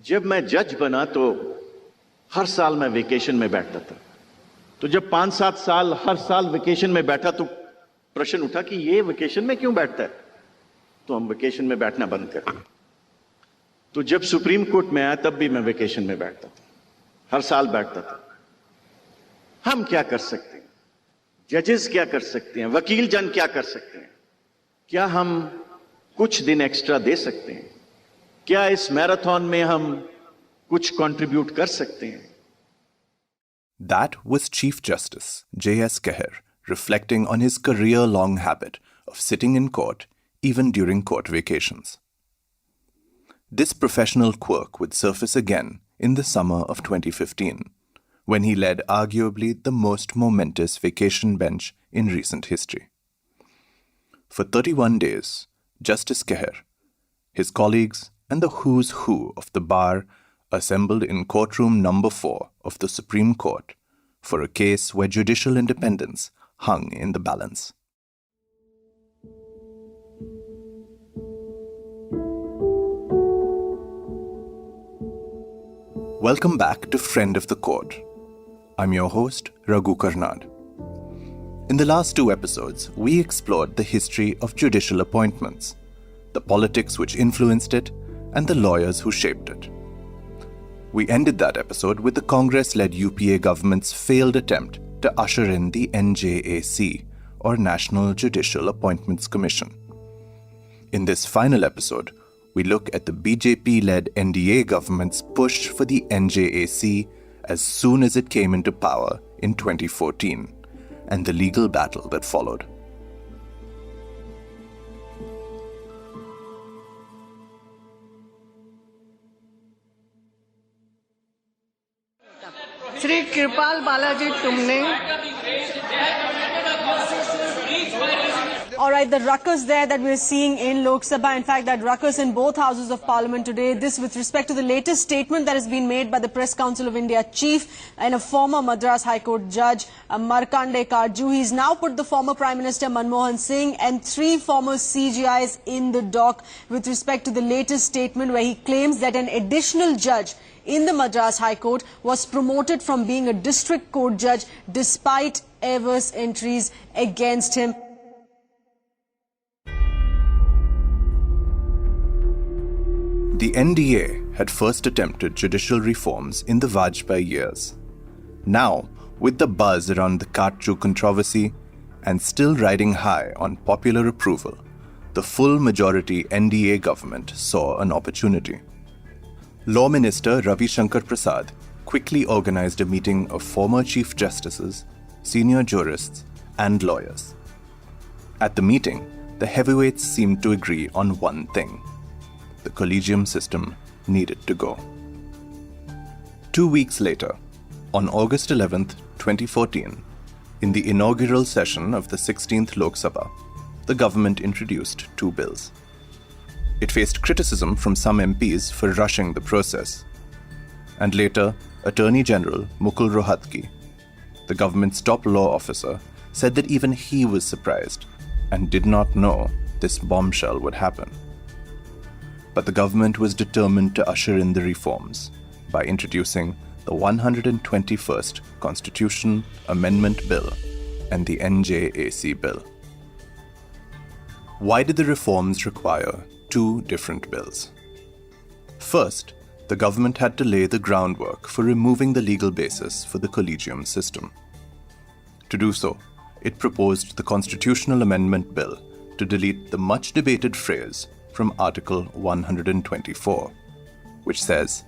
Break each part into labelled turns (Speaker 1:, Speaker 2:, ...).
Speaker 1: जब मैं जज बना तो हर साल मैं वेकेशन में बैठता था। तो जब 5-7 साल हर साल वेकेशन में बैठा तो प्रश्न उठा कि ये वेकेशन में क्यों बैठता है, तो हम वेकेशन में बैठना बंद कर दिए। तो जब सुप्रीम कोर्ट में आया तब भी मैं वेकेशन में बैठता था, हर साल बैठता था। हम क्या कर सकते हैं, जजेस क्या कर सकते हैं, वकील जन क्या कर सकते हैं? क्या हम कुछ दिन एक्स्ट्रा दे सकते हैं? क्या इस मैराथन में हम कुछ कंट्रीब्यूट कर सकते हैं?
Speaker 2: That was Chief Justice J.S. Keher reflecting on his career-long habit of sitting in court even during court vacations. This professional quirk would surface again in the summer of 2015, when he led arguably the most momentous vacation bench in recent history. For 31 days, Justice Keher, his colleagues, and the who's who of the bar assembled in courtroom number 4 of the Supreme Court for a case where judicial independence hung in the balance. Welcome back to Friend of the Court. I'm your host, Raghu Karnad. In the last 2 episodes, we explored the history of judicial appointments, the politics which influenced it, and the lawyers who shaped it. We ended that episode with the Congress-led UPA government's failed attempt to usher in the NJAC, or National Judicial Appointments Commission. In this final episode, we look at the BJP-led NDA government's push for the NJAC as soon as it came into power in 2014, and the legal battle that followed.
Speaker 3: Shri कृपाल बालाजी तुमने All right, the ruckus there that we're seeing in Lok Sabha, in fact, that ruckus in both houses of parliament today, this with respect to the latest statement that has been made by the Press Council of India chief and a former Madras High Court judge, Markande Karju. He's now put the former Prime Minister Manmohan Singh and 3 former CGIs in the dock with respect to the latest statement where he claims that an additional judge in the Madras High Court was promoted from being a district court judge despite adverse entries against him.
Speaker 2: The NDA had first attempted judicial reforms in the Vajpayee years. Now, with the buzz around the Karchu controversy and still riding high on popular approval, the full majority NDA government saw an opportunity. Law Minister Ravi Shankar Prasad quickly organized a meeting of former Chief Justices, senior jurists, and lawyers. At the meeting, the heavyweights seemed to agree on one thing: the collegium system needed to go. 2 weeks later, on August 11, 2014, in the inaugural session of the 16th Lok Sabha, the government introduced 2 bills. It faced criticism from some MPs for rushing the process. And later, Attorney General Mukul Rohatgi, the government's top law officer, said that even he was surprised and did not know this bombshell would happen. But the government was determined to usher in the reforms by introducing the 121st Constitution Amendment Bill and the NJAC Bill. Why did the reforms require 2 different bills? First, the government had to lay the groundwork for removing the legal basis for the collegium system. To do so, it proposed the Constitutional Amendment Bill to delete the much-debated phrase from Article 124, which says,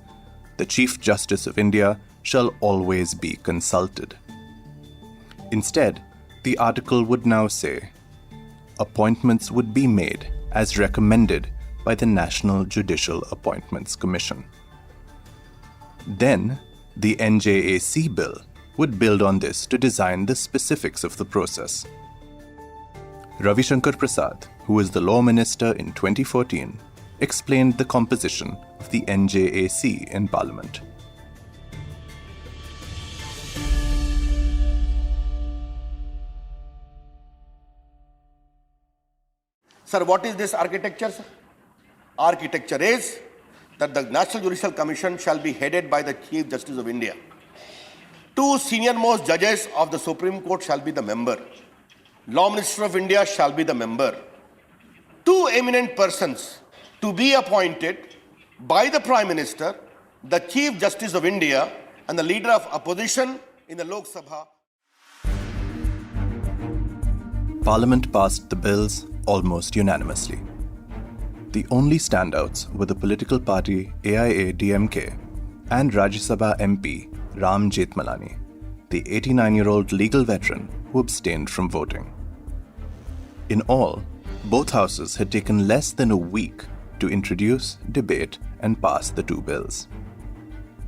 Speaker 2: "The Chief Justice of India shall always be consulted." Instead, the article would now say, appointments would be made as recommended by the National Judicial Appointments Commission. Then, the NJAC bill would build on this to design the specifics of the process. Ravi Shankar Prasad, who was the law minister in 2014, explained the composition of the NJAC in Parliament.
Speaker 4: Sir, what is this architecture, sir? Architecture is that the National Judicial Commission shall be headed by the Chief Justice of India. 2 senior-most judges of the Supreme Court shall be the member. Law Minister of India shall be the member. 2 eminent persons to be appointed by the Prime Minister, the Chief Justice of India, and the Leader of Opposition in the Lok Sabha.
Speaker 2: Parliament passed the bills almost unanimously. The only standouts were the political party AIA-DMK and Rajya Sabha MP Ram Jethmalani, the 89-year-old legal veteran who abstained from voting. In all, both houses had taken less than a week to introduce, debate, and pass the 2 bills.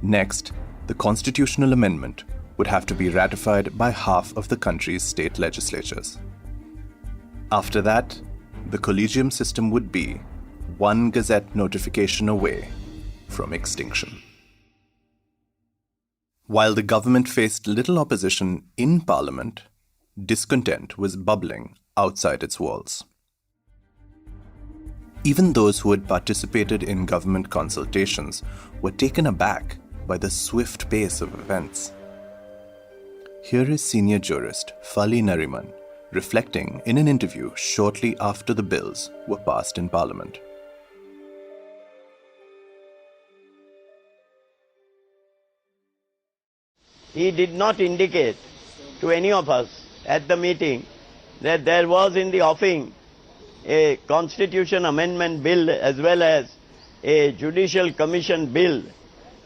Speaker 2: Next, the constitutional amendment would have to be ratified by half of the country's state legislatures. After that, the collegium system would be one Gazette notification away from extinction. While the government faced little opposition in Parliament, discontent was bubbling outside its walls. Even those who had participated in government consultations were taken aback by the swift pace of events. Here is senior jurist Fali Nariman reflecting in an interview shortly after the bills were passed in Parliament.
Speaker 5: He did not indicate to any of us at the meeting that there was in the offing a constitution amendment bill as well as a judicial commission bill.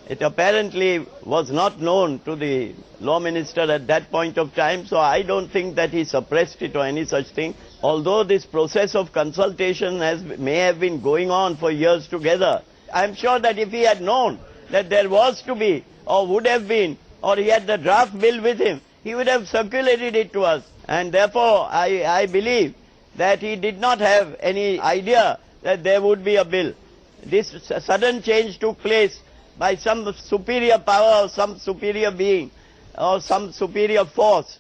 Speaker 5: It apparently was not known to the law minister at that point of time, so I don't think that he suppressed it or any such thing. Although this process of consultation may have been going on for years together, I'm sure that if he had known that there was to be or would have been, or he had the draft bill with him, he would have circulated it to us. And therefore, I believe that he did not have any idea that there would be a bill. This sudden change took place by some superior power or some superior being or some superior force.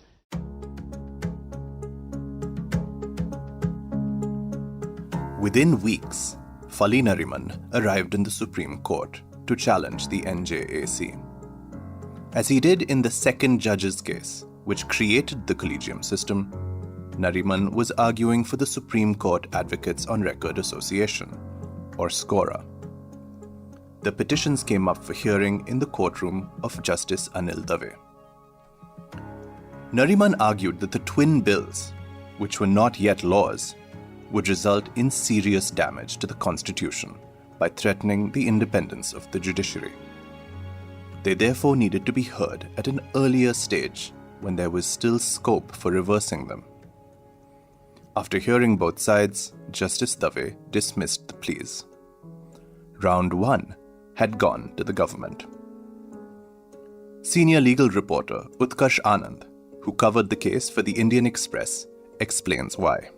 Speaker 2: Within weeks, Fali Nariman arrived in the Supreme Court to challenge the NJAC. As he did in the second judge's case, which created the collegium system, Nariman was arguing for the Supreme Court Advocates on Record Association, or SCORA. The petitions came up for hearing in the courtroom of Justice Anil Dave. Nariman argued that the twin bills, which were not yet laws, would result in serious damage to the Constitution by threatening the independence of the judiciary. They therefore needed to be heard at an earlier stage when there was still scope for reversing them. After hearing both sides, Justice Dave dismissed the pleas. Round 1 had gone to the government. Senior legal reporter Utkarsh Anand, who covered the case for the Indian Express, explains why.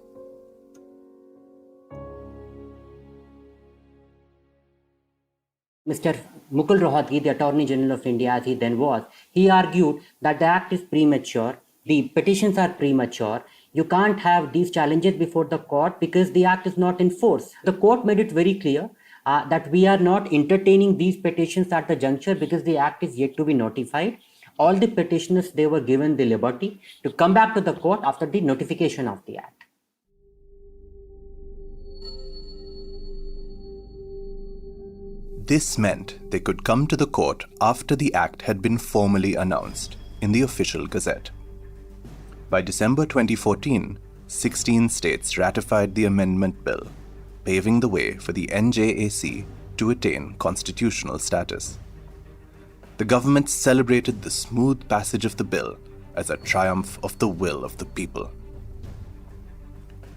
Speaker 6: Mr. Mukul Rohatgi, the Attorney General of India, as he then was, he argued that the act is premature, the petitions are premature, you can't have these challenges before the court because the act is not in force. The court made it very clear that we are not entertaining these petitions at the juncture because the act is yet to be notified. All the petitioners, they were given the liberty to come back to the court after the notification of the act.
Speaker 2: This meant they could come to the court after the act had been formally announced in the official gazette. By December 2014, 16 states ratified the amendment bill, paving the way for the NJAC to attain constitutional status. The government celebrated the smooth passage of the bill as a triumph of the will of the people.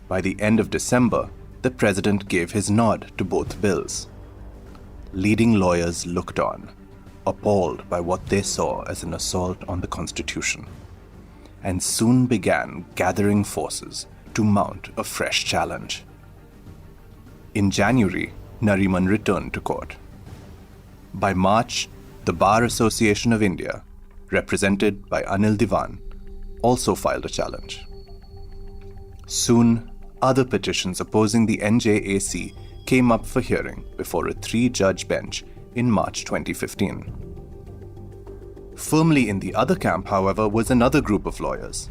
Speaker 2: By the end of December, the president gave his nod to both bills. Leading lawyers looked on, appalled by what they saw as an assault on the Constitution, and soon began gathering forces to mount a fresh challenge. In January, Nariman returned to court. By March, the Bar Association of India, represented by Anil Diwan, also filed a challenge. Soon, other petitions opposing the NJAC came up for hearing before a 3-judge bench in March 2015. Firmly in the other camp, however, was another group of lawyers.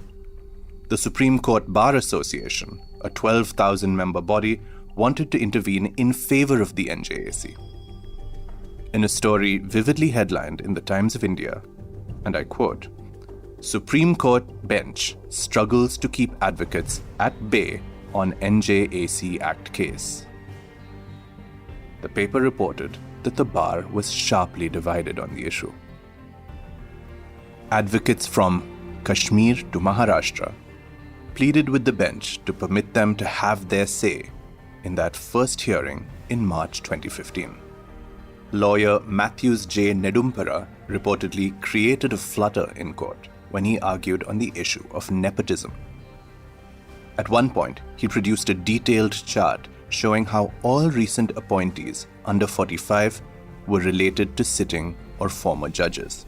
Speaker 2: The Supreme Court Bar Association, a 12,000-member body, wanted to intervene in favor of the NJAC. In a story vividly headlined in the Times of India, and I quote, "Supreme Court bench struggles to keep advocates at bay on NJAC Act case." The paper reported that the bar was sharply divided on the issue. Advocates from Kashmir to Maharashtra pleaded with the bench to permit them to have their say in that first hearing in March 2015. Lawyer Matthews J. Nedumpara reportedly created a flutter in court when he argued on the issue of nepotism. At one point, he produced a detailed chart showing how all recent appointees under 45 were related to sitting or former judges.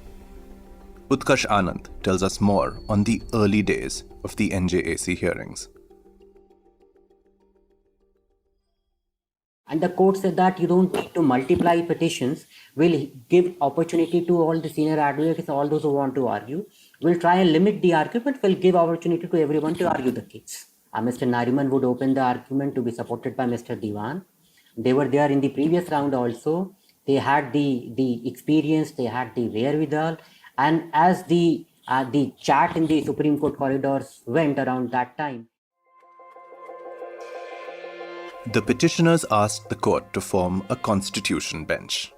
Speaker 2: Utkarsh Anand tells us more on the early days of the NJAC hearings.
Speaker 6: And the court said that you don't need to multiply petitions. We'll give opportunity to all the senior advocates, all those who want to argue. We'll try and limit the argument. We'll give opportunity to everyone to argue the case. Mr. Nariman would open the argument to be supported by Mr. Diwan. They were there in the previous round also. They had the experience, they had the wherewithal. And as the chat in the Supreme Court corridors went around that time,
Speaker 2: the petitioners asked the court to form a constitution bench.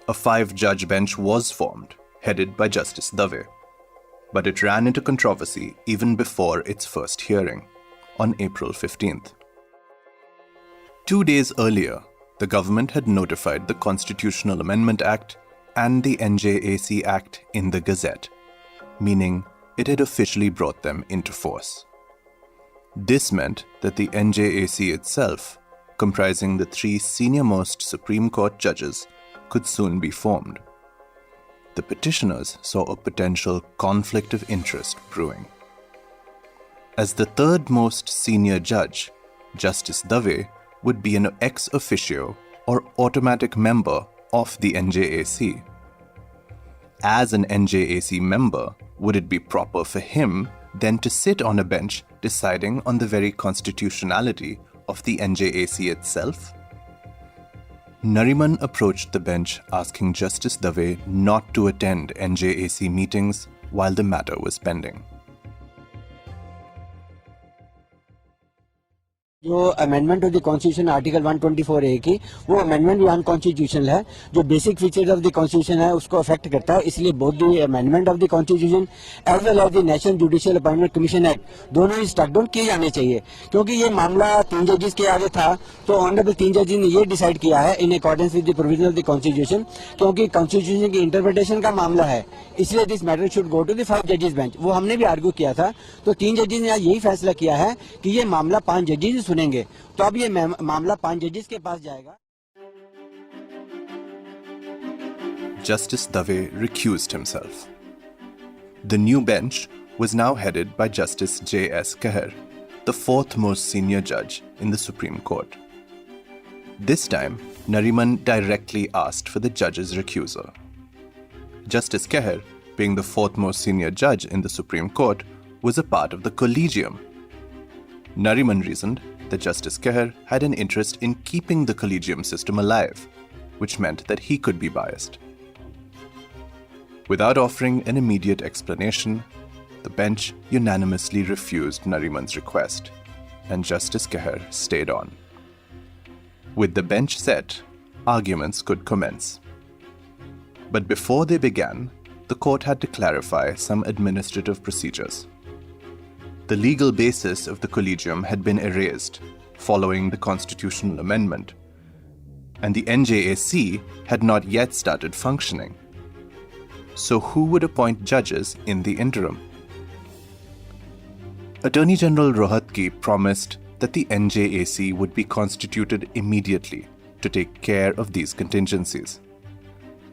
Speaker 2: A 5-judge bench was formed, headed by Justice Dave, but it ran into controversy even before its first hearing, on April 15th. 2 days earlier, the government had notified the Constitutional Amendment Act and the NJAC Act in the Gazette, meaning it had officially brought them into force. This meant that the NJAC itself, comprising the 3 senior-most Supreme Court judges, could soon be formed. The petitioners saw a potential conflict of interest brewing. As the 3rd most senior judge, Justice Dave would be an ex officio or automatic member of the NJAC. As an NJAC member, would it be proper for him then to sit on a bench deciding on the very constitutionality of the NJAC itself? Nariman approached the bench asking Justice Dave not to attend NJAC meetings while the matter was pending.
Speaker 7: जो amendment of the constitution article 124A की वो amendment भी unconstitutional है, जो basic features of the constitution है उसको affect करता है. इसलिए both the amendment of the constitution as well as the national judicial appointment commission act दोनों ही स्ट्रक डाउन किए जाने चाहिए. क्योंकि ये मामला 3 जजेस के आगे था, तो ऑनरेबल 3 जजेस ने ये डिसाइड किया है in accordance with the provision of the constitution, क्योंकि कॉन्स्टिट्यूशन की इंटरप्रिटेशन का मामला है, इसलिए this matter should go to the 5 जजेस बेंच. वो हमने भी आर्ग्यू किया था, तो 3 जजेस ने यही फैसला किया है कि ये मामला 5 जजेस ही सुनेंगे, तो अब ये मामला 5 जजेस के पास जाएगा.
Speaker 2: Justice Dave recused himself. The new bench was now headed by Justice J.S. Keher, the 4th most senior judge in the Supreme Court. This time, Nariman directly asked for the judge's recusal. Justice Keher, being the 4th most senior judge in the Supreme Court, was a part of the collegium. Nariman reasoned that Justice Keher had an interest in keeping the collegium system alive, which meant that he could be biased. Without offering an immediate explanation, the bench unanimously refused Nariman's request, and Justice Keher stayed on. With the bench set, arguments could commence. But before they began, the court had to clarify some administrative procedures. The legal basis of the collegium had been erased following the constitutional amendment, and the NJAC had not yet started functioning. So who would appoint judges in the interim? Attorney General Rohatgi promised that the NJAC would be constituted immediately to take care of these contingencies.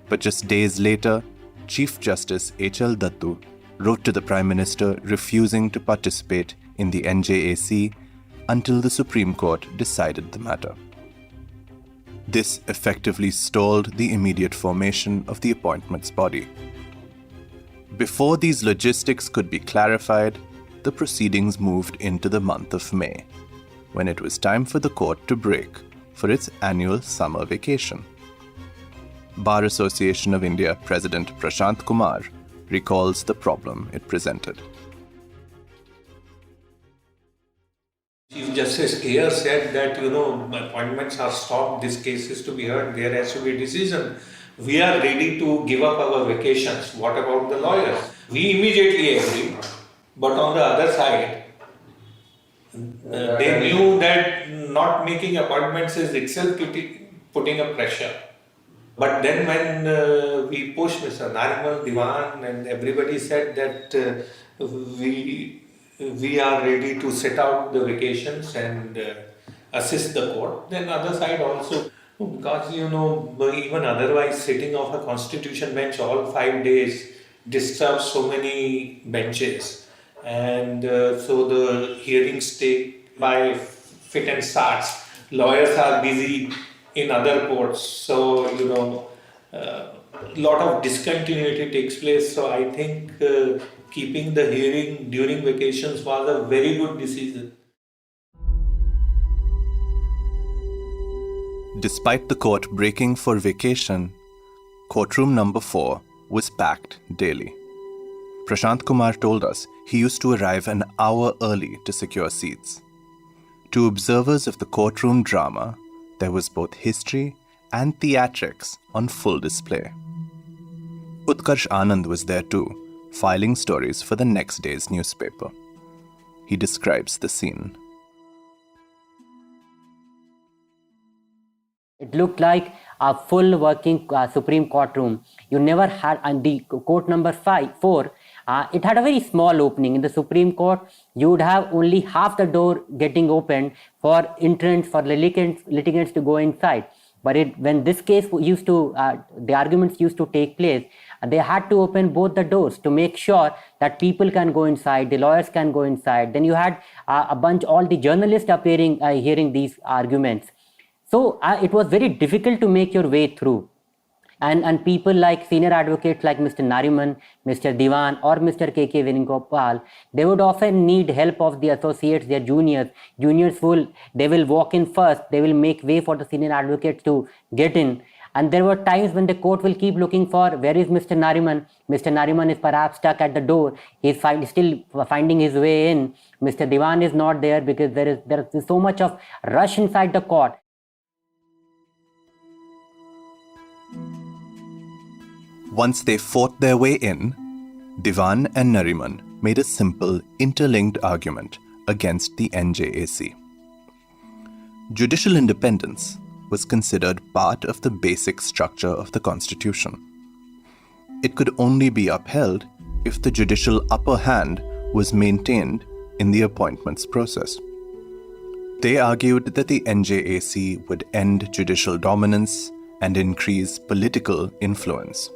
Speaker 2: But just days later, Chief Justice H.L. Dattu wrote to the Prime Minister refusing to participate in the NJAC until the Supreme Court decided the matter. This effectively stalled the immediate formation of the appointments body. Before these logistics could be clarified, the proceedings moved into the month of May, when it was time for the court to break for its annual summer vacation. Bar Association of India President Prashant Kumar recalls the problem it presented.
Speaker 8: Chief Justice here said that, appointments are stopped, this case is to be heard, there has to be a decision. We are ready to give up our vacations. What about the lawyers? We immediately agreed, but on the other side, they knew that not making appointments is itself putting a pressure. But then when we pushed Mr. Nariman, Diwan and everybody said that we are ready to set out the vacations and assist the court, then other side also, because even otherwise sitting of a constitution bench all 5 days disturbs so many benches, and so the hearings take by fit and starts. Lawyers are busy in other courts, so lot of discontinuity takes place. So I think keeping the hearing during vacations was a very good decision.
Speaker 2: Despite the court breaking for vacation, courtroom number 4 was packed daily. Prashant Kumar told us he used to arrive an hour early to secure seats. To observers of the courtroom drama, there was both history and theatrics on full display. Utkarsh Anand was there too, filing stories for the next day's newspaper. He describes the scene.
Speaker 6: It looked like a full working Supreme Court room. You never had, the court number 4, it had a very small opening. In the Supreme Court, you would have only half the door getting opened for entrants, for litigants to go inside. But when this case used to, the arguments used to take place, they had to open both the doors to make sure that people can go inside, the lawyers can go inside. Then you had all the journalists appearing, hearing these arguments. So it was very difficult to make your way through. And people like senior advocates like Mr. Nariman, Mr. Diwan or Mr. K.K. Venugopal, they would often need help of the associates, their juniors. Juniors they will walk in first, they will make way for the senior advocates to get in. And there were times when the court will keep looking for, where is Mr. Nariman? Mr. Nariman is perhaps stuck at the door. He is still finding his way in. Mr. Diwan is not there because there is so much of rush inside the court.
Speaker 2: Once they fought their way in, Diwan and Nariman made a simple, interlinked argument against the NJAC. Judicial independence was considered part of the basic structure of the Constitution. It could only be upheld if the judicial upper hand was maintained in the appointments process. They argued that the NJAC would end judicial dominance and increase political influence.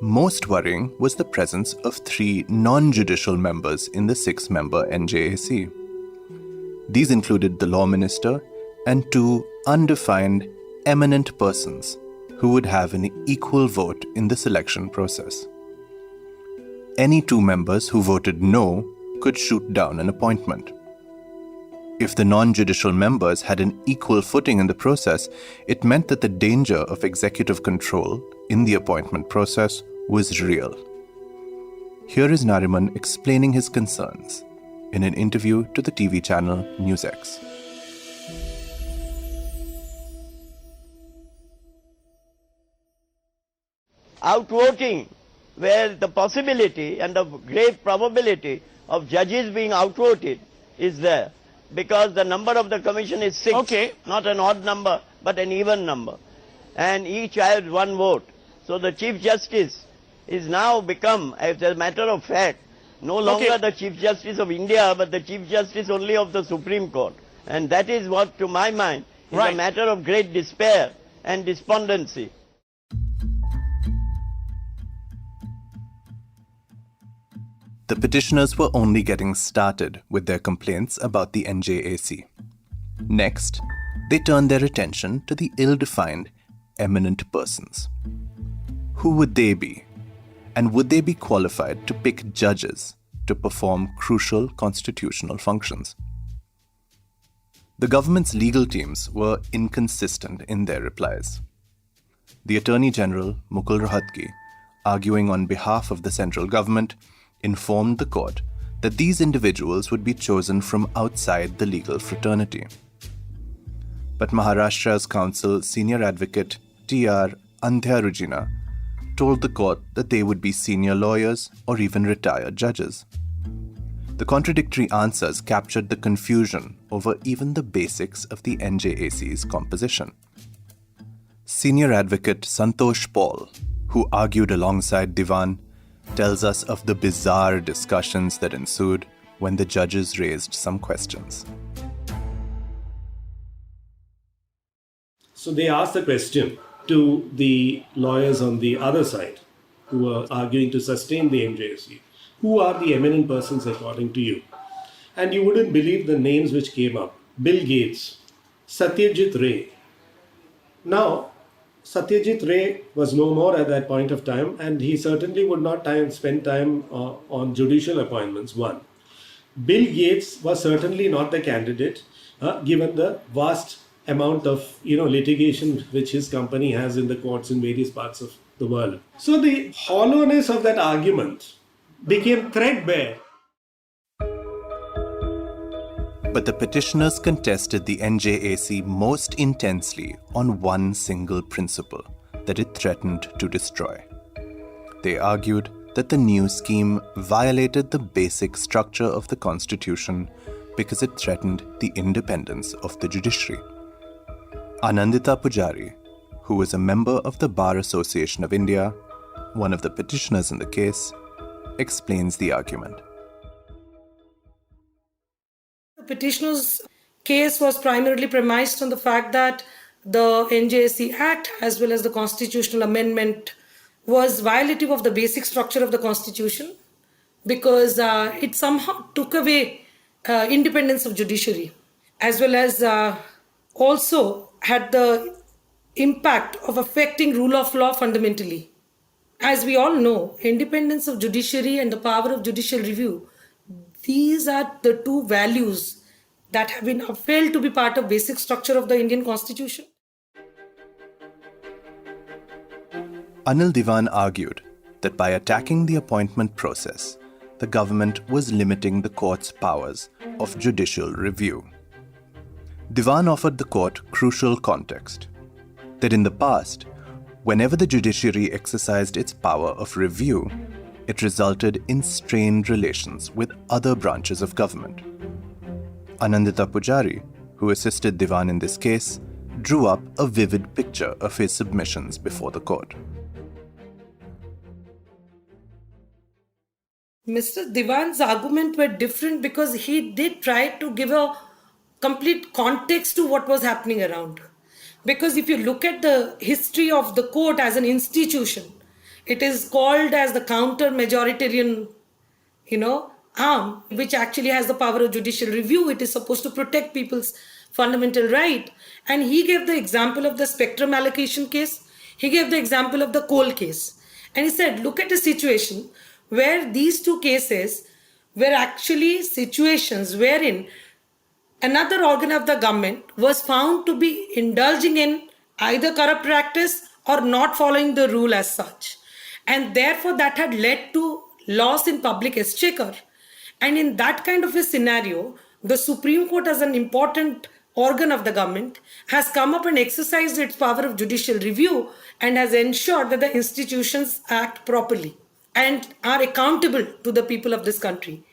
Speaker 2: Most worrying was the presence of 3 non-judicial members in the 6-member NJAC. These included the law minister and 2 undefined eminent persons who would have an equal vote in the selection process. Any 2 members who voted no could shoot down an appointment. If the non-judicial members had an equal footing in the process, it meant that the danger of executive control in the appointment process was real. Here is Nariman explaining his concerns in an interview to the TV channel NewsX.
Speaker 5: Outvoting, where the possibility and the grave probability of judges being outvoted is there, because the number of the commission is 6, not an odd number but an even number, and each has 1 vote. So the Chief Justice is now become, as a matter of fact, no longer the Chief Justice of India, but the Chief Justice only of the Supreme Court. And that is what, to my mind, is a matter of great despair and despondency.
Speaker 2: The petitioners were only getting started with their complaints about the NJAC. Next, they turned their attention to the ill-defined eminent persons. Who would they be? And would they be qualified to pick judges to perform crucial constitutional functions? The government's legal teams were inconsistent in their replies. The Attorney General, Mukul Rohatgi, arguing on behalf of the central government, informed the court that these individuals would be chosen from outside the legal fraternity. But Maharashtra's counsel senior advocate T.R. Andhyarujina told the court that they would be senior lawyers or even retired judges. The contradictory answers captured the confusion over even the basics of the NJAC's composition. Senior advocate Santosh Paul, who argued alongside Diwan, tells us of the bizarre discussions that ensued when the judges raised some questions.
Speaker 9: So they asked the question to the lawyers on the other side who were arguing to sustain the NJAC. Who are the eminent persons according to you? And you wouldn't believe the names which came up. Bill Gates, Satyajit Ray. Now, Satyajit Ray was no more at that point of time, and he certainly would not spend time on judicial appointments, one. Bill Gates was certainly not the candidate, given the vast amount of litigation which his company has in the courts in various parts of the world. So the hollowness of that argument became threadbare.
Speaker 2: But the petitioners contested the NJAC most intensely on one single principle that it threatened to destroy. They argued that the new scheme violated the basic structure of the Constitution because it threatened the independence of the judiciary. Anindita Pujari, who was a member of the Bar Association of India, one of the petitioners in the case, explains the argument.
Speaker 10: The petitioner's case was primarily premised on the fact that the NJAC Act as well as the constitutional amendment was violative of the basic structure of the Constitution because it somehow took away independence of judiciary as well as also had the impact of affecting rule of law fundamentally. As we all know, independence of judiciary and the power of judicial review, these are the two values that have been upheld to be part of basic structure of the Indian Constitution.
Speaker 2: Anil Diwan argued that by attacking the appointment process, the government was limiting the court's powers of judicial review. Diwan offered the court crucial context that in the past, whenever the judiciary exercised its power of review, it resulted in strained relations with other branches of government. Anindita Pujari, who assisted Diwan in this case, drew up a vivid picture of his submissions before the court.
Speaker 10: Mr. Diwan's argument were different because he did try to give a complete context to what was happening around. Because if you look at the history of the court as an institution, it is called as the counter-majoritarian, arm, which actually has the power of judicial review. It is supposed to protect people's fundamental right. And he gave the example of the spectrum allocation case. He gave the example of the coal case. And he said, look at a situation where these two cases were actually situations wherein another organ of the government was found to be indulging in either corrupt practice or not following the rule as such. And therefore that had led to loss in public exchequer. And in that kind of a scenario, the Supreme Court as an important organ of the government has come up and exercised its power of judicial review and has ensured that the institutions act properly and are accountable to the people of this country.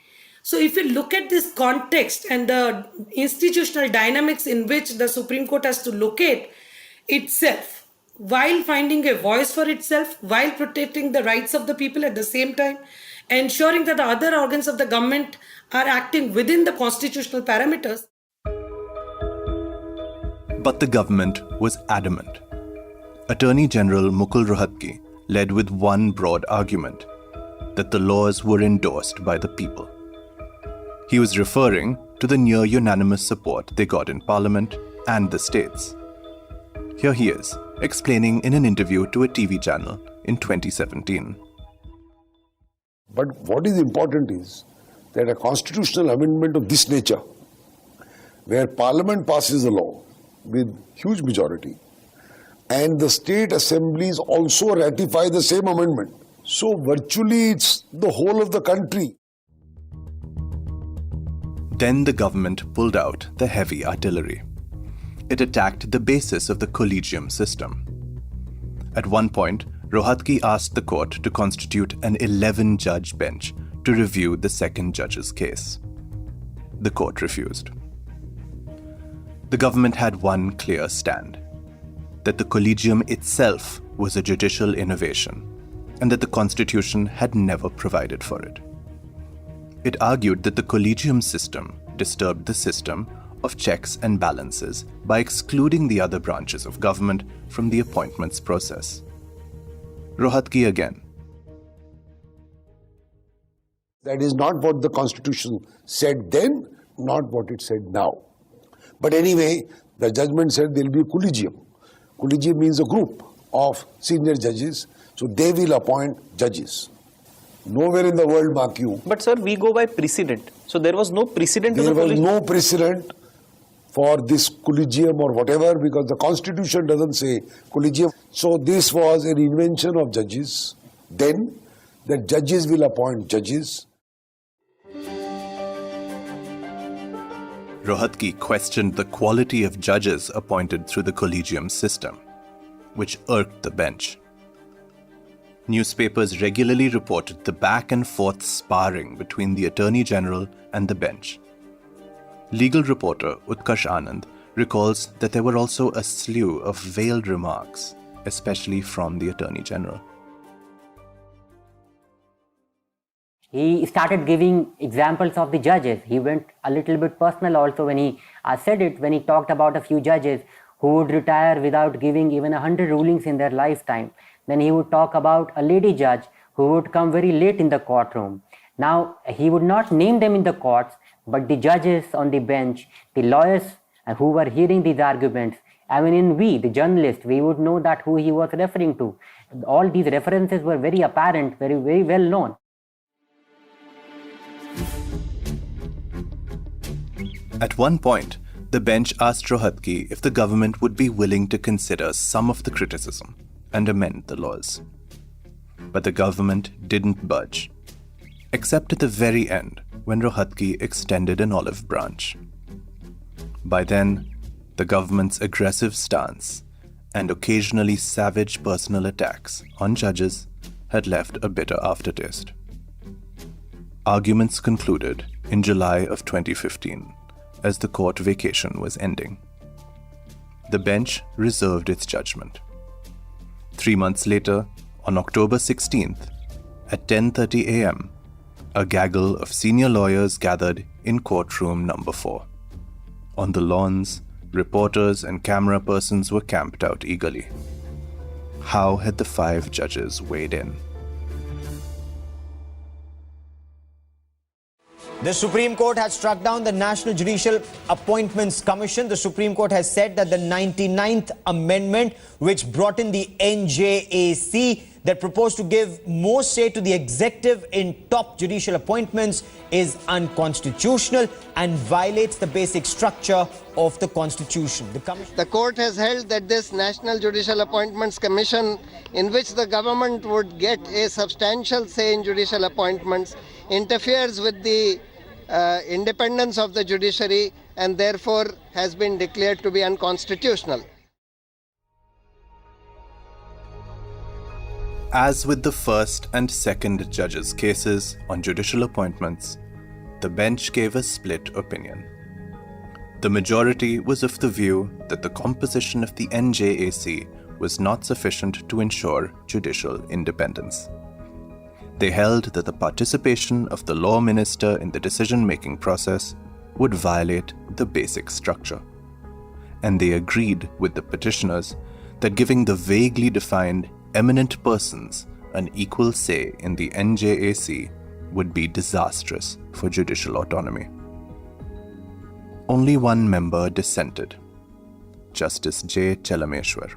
Speaker 10: So if you look at this context and the institutional dynamics in which the Supreme Court has to locate itself, while finding a voice for itself, while protecting the rights of the people at the same time, ensuring that the other organs of the government are acting within the constitutional parameters.
Speaker 2: But the government was adamant. Attorney General Mukul Rohatgi led with one broad argument, that the laws were endorsed by the people. He was referring to the near unanimous support they got in Parliament and the states. Here he is, explaining in an interview to a TV channel in 2017.
Speaker 11: But what is important is that a constitutional amendment of this nature, where Parliament passes a law with huge majority, and the state assemblies also ratify the same amendment. So virtually it's the whole of the country.
Speaker 2: Then the government pulled out the heavy artillery. It attacked the basis of the collegium system. At one point, Rohatgi asked the court to constitute an 11-judge bench to review the second judge's case. The court refused. The government had one clear stand: that the collegium itself was a judicial innovation and that the constitution had never provided for it. It argued that the collegium system disturbed the system of checks and balances by excluding the other branches of government from the appointments process. Rohatgi again.
Speaker 11: That is not what the constitution said then, not what it said now. But anyway, the judgment said there will be a collegium. Collegium means a group of senior judges, so they will appoint judges. Nowhere in the world, mark you.
Speaker 12: But sir, we go by precedent. So there was no precedent to the
Speaker 11: There was
Speaker 12: collegium?
Speaker 11: no precedent for this collegium or whatever, because the constitution doesn't say collegium. So this was an invention of judges. Then the judges will appoint judges.
Speaker 2: Rohatgi questioned the quality of judges appointed through the collegium system, which irked the bench. Newspapers regularly reported the back and forth sparring between the Attorney General and the bench. Legal reporter Utkarsh Anand recalls that there were also a slew of veiled remarks, especially from the Attorney General.
Speaker 6: He started giving examples of the judges. He went a little bit personal also when he said it, when he talked about a few judges who would retire without giving even 100 rulings in their lifetime. Then he would talk about a lady judge who would come very late in the courtroom. Now, he would not name them in the courts, but the judges on the bench, the lawyers who were hearing these arguments, I mean, the journalists, we would know that who he was referring to. All these references were very apparent, very, very well known.
Speaker 2: At one point, the bench asked Rohatgi if the government would be willing to consider some of the criticism and amend the laws. But the government didn't budge, except at the very end when Rohatgi extended an olive branch. By then, the government's aggressive stance and occasionally savage personal attacks on judges had left a bitter aftertaste. Arguments concluded in July of 2015 as the court vacation was ending. The bench reserved its judgment. 3 months later, on October 16th, at 10:30 a.m., a gaggle of senior lawyers gathered in courtroom number 4. On the lawns, reporters and camera persons were camped out eagerly. How had the 5 judges weighed in?
Speaker 13: The Supreme Court has struck down the National Judicial Appointments Commission. The Supreme Court has said that the 99th Amendment, which brought in the NJAC, that proposed to give more say to the executive in top judicial appointments, is unconstitutional and violates the basic structure of the Constitution.
Speaker 14: The court has held that this National Judicial Appointments Commission, in which the government would get a substantial say in judicial appointments, interferes with the independence of the judiciary and therefore has been declared to be unconstitutional.
Speaker 2: As with the first and second judges' cases on judicial appointments, the bench gave a split opinion. The majority was of the view that the composition of the NJAC was not sufficient to ensure judicial independence. They held that the participation of the law minister in the decision-making process would violate the basic structure. And they agreed with the petitioners that giving the vaguely defined eminent persons an equal say in the NJAC would be disastrous for judicial autonomy. Only one member dissented, Justice J. Chelameshwar.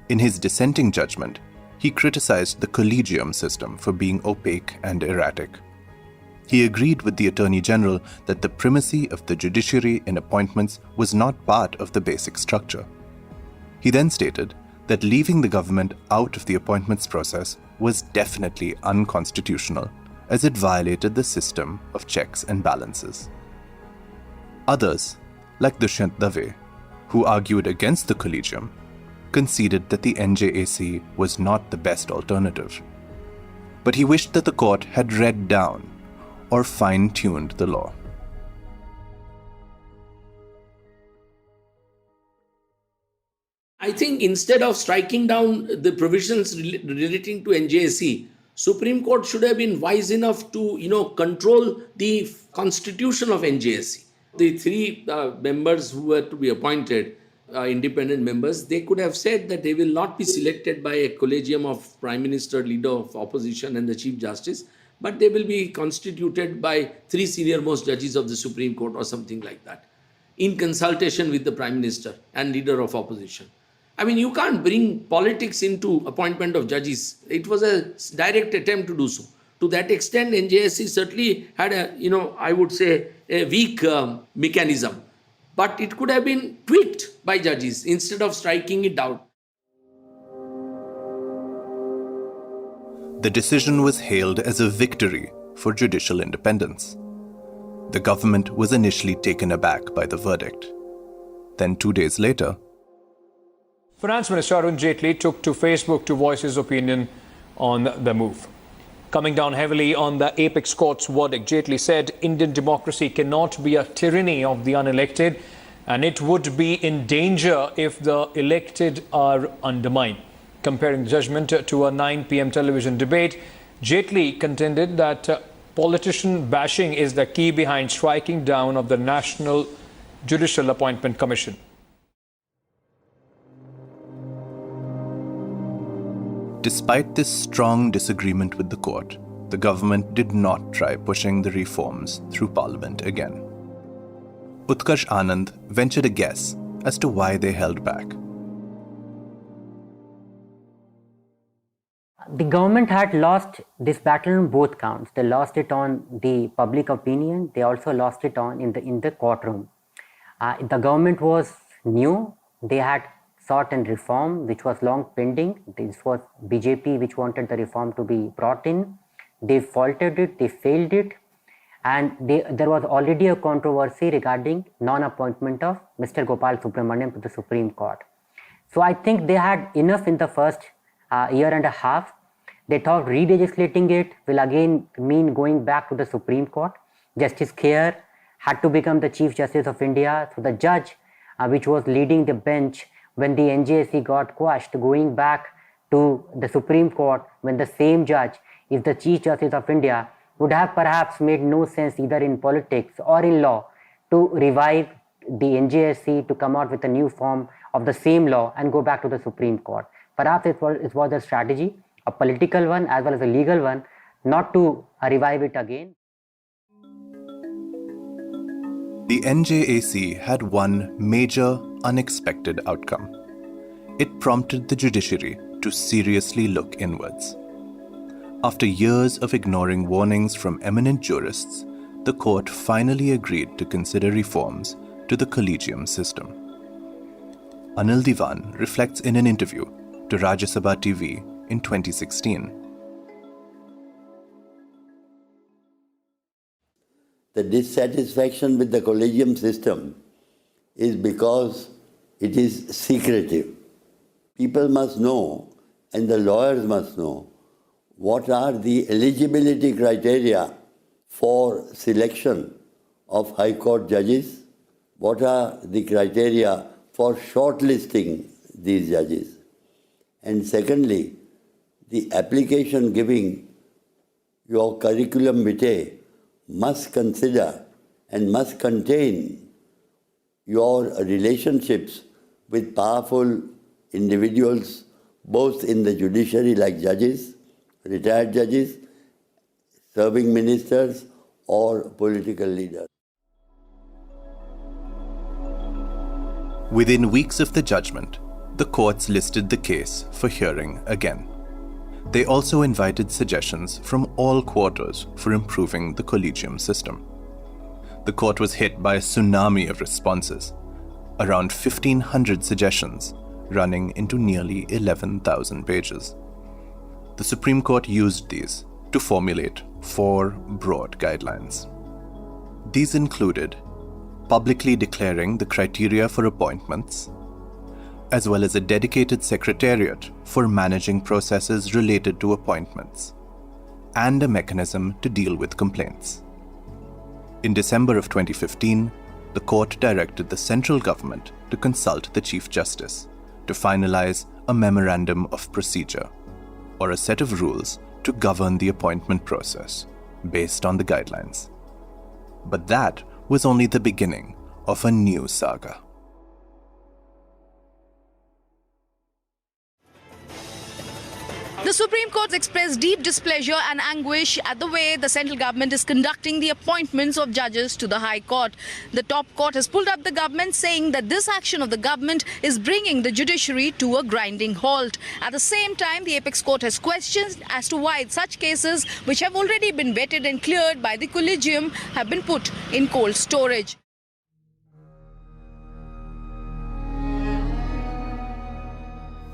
Speaker 2: In his dissenting judgment, he criticized the collegium system for being opaque and erratic. He agreed with the Attorney General that the primacy of the judiciary in appointments was not part of the basic structure. He then stated that leaving the government out of the appointments process was definitely unconstitutional, as it violated the system of checks and balances. Others, like Dushyant Dave, who argued against the collegium, conceded that the NJAC was not the best alternative. But he wished that the court had read down or fine-tuned the law.
Speaker 15: I think instead of striking down the provisions relating to NJAC, Supreme Court should have been wise enough to, control the constitution of NJAC. The three members who were to be appointed, independent members, they could have said that they will not be selected by a collegium of Prime Minister, Leader of Opposition and the Chief Justice, but they will be constituted by three senior-most judges of the Supreme Court or something like that, in consultation with the Prime Minister and Leader of Opposition. I mean, you can't bring politics into appointment of judges. It was a direct attempt to do so. To that extent, NJAC certainly had I would say, a weak mechanism. But it could have been tweaked by judges instead of striking it down.
Speaker 2: The decision was hailed as a victory for judicial independence. The government was initially taken aback by the verdict. Then 2 days later,
Speaker 16: Finance Minister Arun Jaitley took to Facebook to voice his opinion on the move. Coming down heavily on the apex court's verdict, Jaitley said Indian democracy cannot be a tyranny of the unelected, and it would be in danger if the elected are undermined. Comparing the judgment to a 9 p.m. television debate, Jaitley contended that politician bashing is the key behind striking down of the National Judicial Appointment Commission.
Speaker 2: Despite this strong disagreement with the court, the government did not try pushing the reforms through Parliament again. Utkarsh Anand ventured a guess as to why they held back.
Speaker 6: The government had lost this battle on both counts. They lost it on the public opinion. They also lost it on in the courtroom. The government was new. They had sought and reform which was long pending. This was BJP which wanted the reform to be brought in. They faltered it, they failed it, and there was already a controversy regarding non-appointment of Mr. Gopal Subramaniam to the Supreme Court. So I think they had enough in the first year and a half. They thought re-legislating it will again mean going back to the Supreme Court. Justice Kher had to become the Chief Justice of India. So the judge which was leading the bench when the NJAC got quashed, going back to the Supreme Court when the same judge is the Chief Justice of India, would have perhaps made no sense either in politics or in law to revive the NJAC to come out with a new form of the same law and go back to the Supreme Court. Perhaps it was a strategy, a political one as well as a legal one, not to revive it again.
Speaker 2: The NJAC had one major, unexpected outcome. It prompted the judiciary to seriously look inwards. After years of ignoring warnings from eminent jurists, the court finally agreed to consider reforms to the collegium system. Anil Diwan reflects in an interview to Rajya Sabha TV in 2016.
Speaker 17: The dissatisfaction with the collegium system is because it is secretive. People must know, and the lawyers must know, what are the eligibility criteria for selection of High Court judges, what are the criteria for shortlisting these judges, and secondly, the application giving your curriculum vitae must consider and must contain your relationships with powerful individuals, both in the judiciary like judges, retired judges, serving ministers or political leaders.
Speaker 2: Within weeks of the judgment, the courts listed the case for hearing again. They also invited suggestions from all quarters for improving the collegium system. The court was hit by a tsunami of responses, around 1,500 suggestions running into nearly 11,000 pages. The Supreme Court used these to formulate 4 broad guidelines. These included publicly declaring the criteria for appointments, as well as a dedicated secretariat for managing processes related to appointments, and a mechanism to deal with complaints. In December of 2015, the court directed the central government to consult the Chief Justice to finalize a memorandum of procedure, or a set of rules to govern the appointment process based on the guidelines. But that was only the beginning of a new saga.
Speaker 18: The Supreme Court expressed deep displeasure and anguish at the way the central government is conducting the appointments of judges to the High Court. The top court has pulled up the government, saying that this action of the government is bringing the judiciary to a grinding halt. At the same time, the Apex Court has questions as to why such cases, which have already been vetted and cleared by the collegium, have been put in cold storage.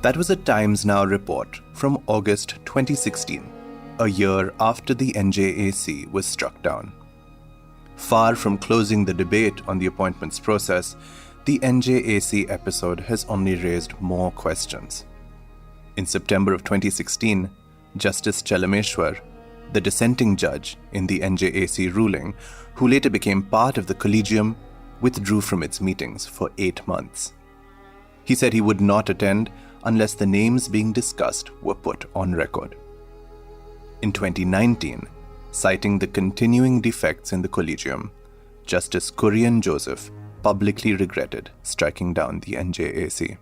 Speaker 2: That was a Times Now report from August 2016, a year after the NJAC was struck down. Far from closing the debate on the appointments process, the NJAC episode has only raised more questions. In September of 2016, Justice Chalameshwar, the dissenting judge in the NJAC ruling, who later became part of the collegium, withdrew from its meetings for 8 months. He said he would not attend unless the names being discussed were put on record. In 2019, citing the continuing defects in the collegium, Justice Kurian Joseph publicly regretted striking down the NJAC.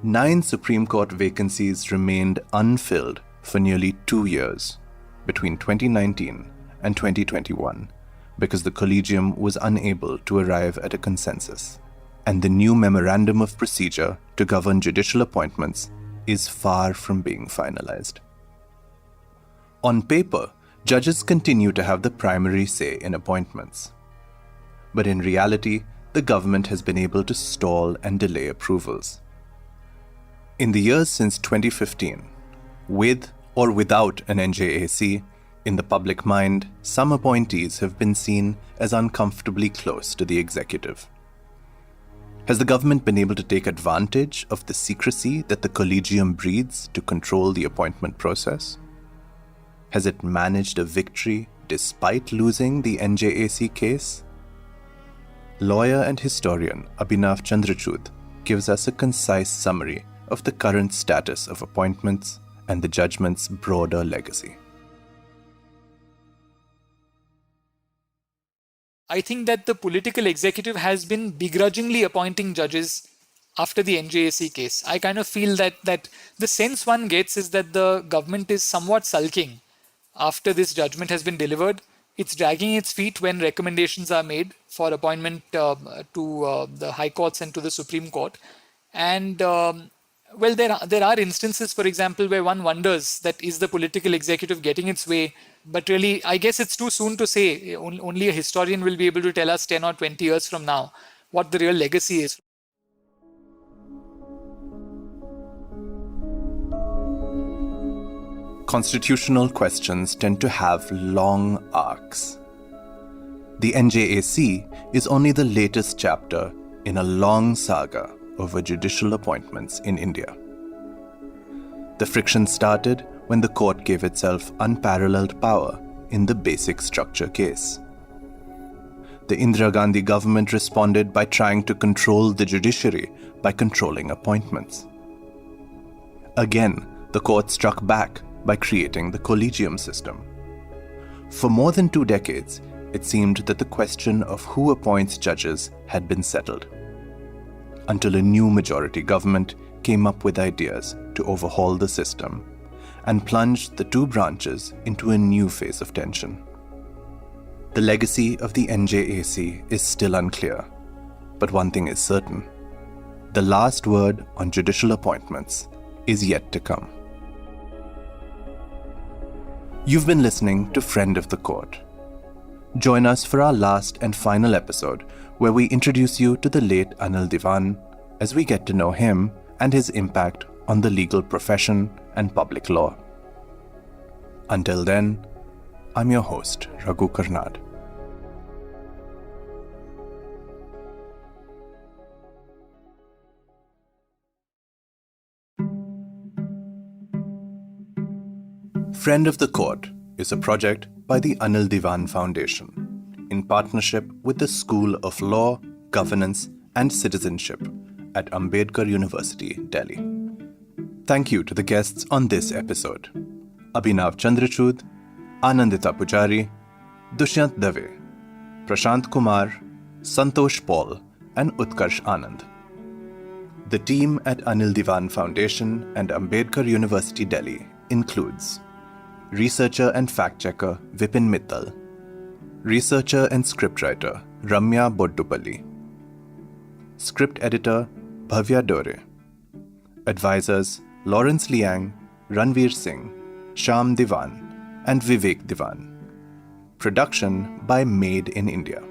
Speaker 2: 9 Supreme Court vacancies remained unfilled for nearly 2 years, between 2019 and 2021, because the collegium was unable to arrive at a consensus. And the new memorandum of procedure to govern judicial appointments is far from being finalized. On paper, judges continue to have the primary say in appointments. But in reality, the government has been able to stall and delay approvals. In the years since 2015, with or without an NJAC, in the public mind, some appointees have been seen as uncomfortably close to the executive. Has the government been able to take advantage of the secrecy that the collegium breeds to control the appointment process? Has it managed a victory despite losing the NJAC case? Lawyer and historian Abhinav Chandrachud gives us a concise summary of the current status of appointments and the judgment's broader legacy.
Speaker 19: I think that the political executive has been begrudgingly appointing judges after the NJAC case. I kind of feel that the sense one gets is that the government is somewhat sulking after this judgment has been delivered. It's dragging its feet when recommendations are made for appointment to the High Courts and to the Supreme Court. And well, there are instances, for example, where one wonders that is the political executive getting its way. But really, I guess it's too soon to say. Only a historian will be able to tell us 10 or 20 years from now what the real legacy is.
Speaker 2: Constitutional questions tend to have long arcs. The NJAC is only the latest chapter in a long saga over judicial appointments in India. The friction started when the court gave itself unparalleled power in the basic structure case. The Indira Gandhi government responded by trying to control the judiciary by controlling appointments. Again, the court struck back by creating the collegium system. For more than 2 decades, it seemed that the question of who appoints judges had been settled, until a new majority government came up with ideas to overhaul the system and plunged the 2 branches into a new phase of tension. The legacy of the NJAC is still unclear, But one thing is certain. The last word on judicial appointments is yet to come. You've been listening to Friend of the Court. Join us for our last and final episode where we introduce you to the late Anil Diwan as we get to know him and his impact on the legal profession and public law. Until then, I'm your host, Raghu Karnad. Friend of the Court is a project by the Anil Diwan Foundation in partnership with the School of Law, Governance and Citizenship at Ambedkar University, Delhi. Thank you to the guests on this episode: Abhinav Chandrachud, Anindita Pujari, Dushyant Dave, Prashant Kumar, Santosh Paul and Utkarsh Anand. The team at Anil Diwan Foundation and Ambedkar University, Delhi includes researcher and fact-checker Vipin Mittal, researcher and scriptwriter Ramya Boddupalli, script editor Bhavya Dore, advisors Lawrence Liang, Ranveer Singh, Shyam Diwan and Vivek Diwan. Production by Made in India.